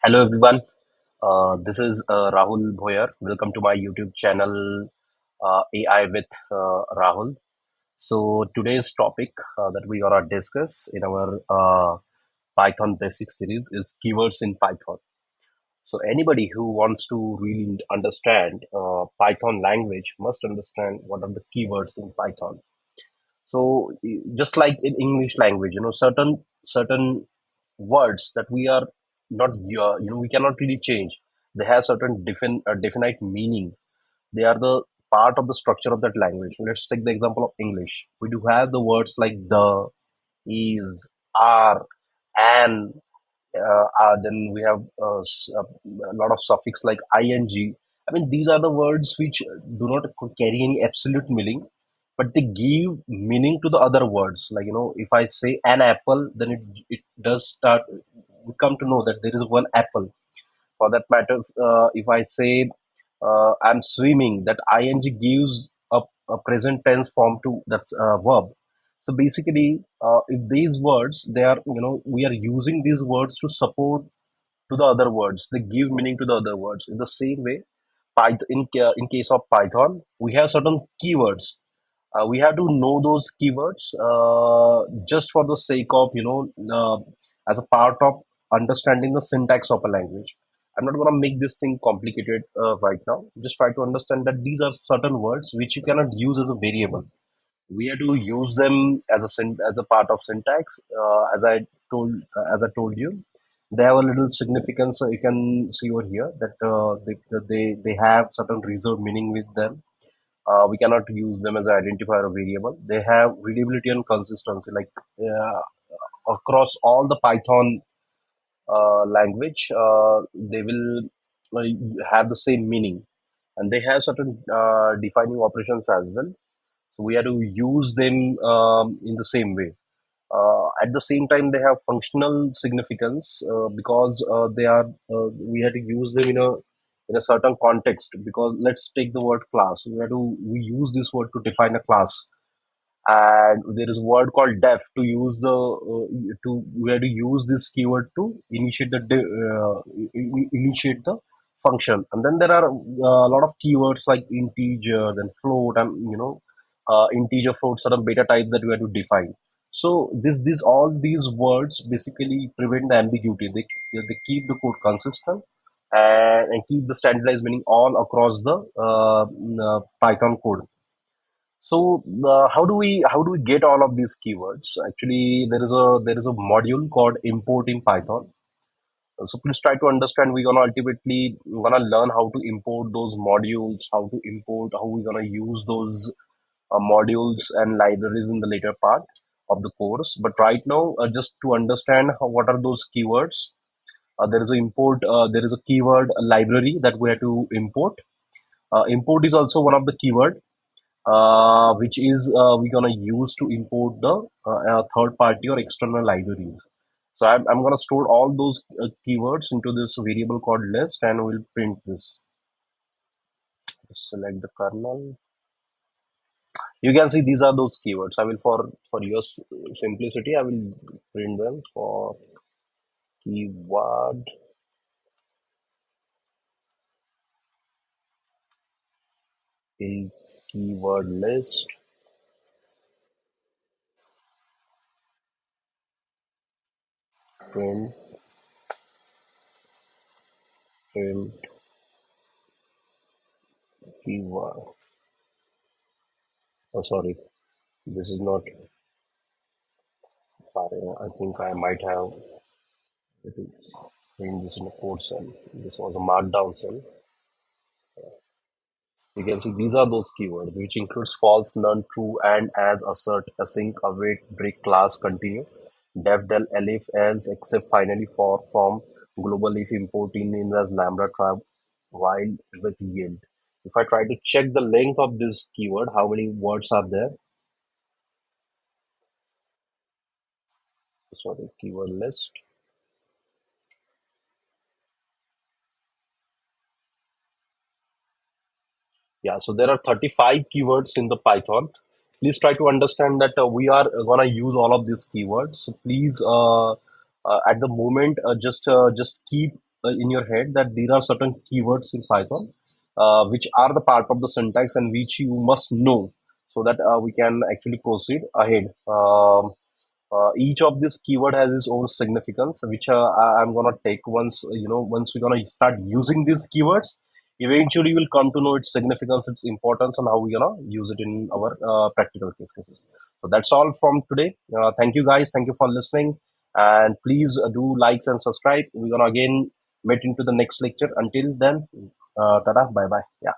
Hello everyone. This is Rahul Bhoyar. Welcome to my YouTube channel AI with Rahul. So today's topic that we gonna discuss in our Python basic series is keywords in Python. So anybody who wants to really understand Python language must understand what are the keywords in Python. So just like in English language, certain words that we are not, we cannot really change. They have certain definite meaning. They are the part of the structure of that language. Let's take the example of English. We do have the words like the, is, are, and then we have a lot of suffix like ing. I mean, these are the words which do not carry any absolute meaning, but they give meaning to the other words. Like, if I say an apple, then it does start. We come to know that there is one apple. For that matter, if I say I'm swimming, that ing gives a present tense form to that verb. So basically, if these words, they are, we are using these words to support to the other words. They give meaning to the other words. In the same way, in case of Python, we have certain keywords. We have to know those keywords just for the sake of, as a part of understanding the syntax of a language. I'm not going to make this thing complicated right now. Just try to understand that these are certain words which you cannot use as a variable. We have to use them as as a part of syntax. As I told you, they have a little significance. You can see over here that they have certain reserved meaning with them. We cannot use them as an identifier or variable. They have readability and consistency, like across all the Python language. They will have the same meaning, and they have certain defining operations as well. So we have to use them in the same way. At the same time, they have functional significance because they are. We have to use them in a certain context. Because let's take the word class. We use this word to define a class, and there is a word called def to use the to we have to use this keyword to initiate the function. And then there are a lot of keywords like integer, then float, and integer, float, certain beta types that we have to define. So this all these words basically prevent the ambiguity. They keep the code consistent, and keep the standardized meaning all across the Python code. So how do we get all of these keywords? Actually, there is a module called import in Python. So please try to understand. We're gonna learn how to import those modules, how we're gonna use those modules and libraries in the later part of the course. But right now, just to understand what are those keywords, there is a keyword library that we have to import. Import is also one of the keyword which is we're gonna use to import the third party or external libraries. So I'm gonna store all those keywords into this variable called list, and we'll print this. Select the kernel. You can see these are those keywords. I will, for your simplicity, I will print them for keyword in keyword list. Print print keyword. Oh, sorry, this is not. I think I might have to print this in a code cell. This was a markdown cell. You can see these are those keywords which includes false, none, true, and, as, assert, async, await, break, class, continue, def, del, elif, else, except, finally, for, from, global if, import in as lambda, trap, while, with, yield. If I try to check the length of this keyword, how many words are there? Sorry, keyword list. Yeah, so there are 35 keywords in the Python. Please try to understand that we are gonna use all of these keywords. So please, at the moment, just keep in your head that there are certain keywords in Python which are the part of the syntax and which you must know so that we can actually proceed ahead. Each of this keyword has its own significance, which I'm gonna take once once we're gonna start using these keywords. Eventually, we'll come to know its significance, its importance, and how we're gonna use it in our practical case cases. So that's all from today. Thank you guys. Thank you for listening, and please do likes and subscribe. We're gonna again meet into the next lecture. Until then, tada, bye bye. Yeah.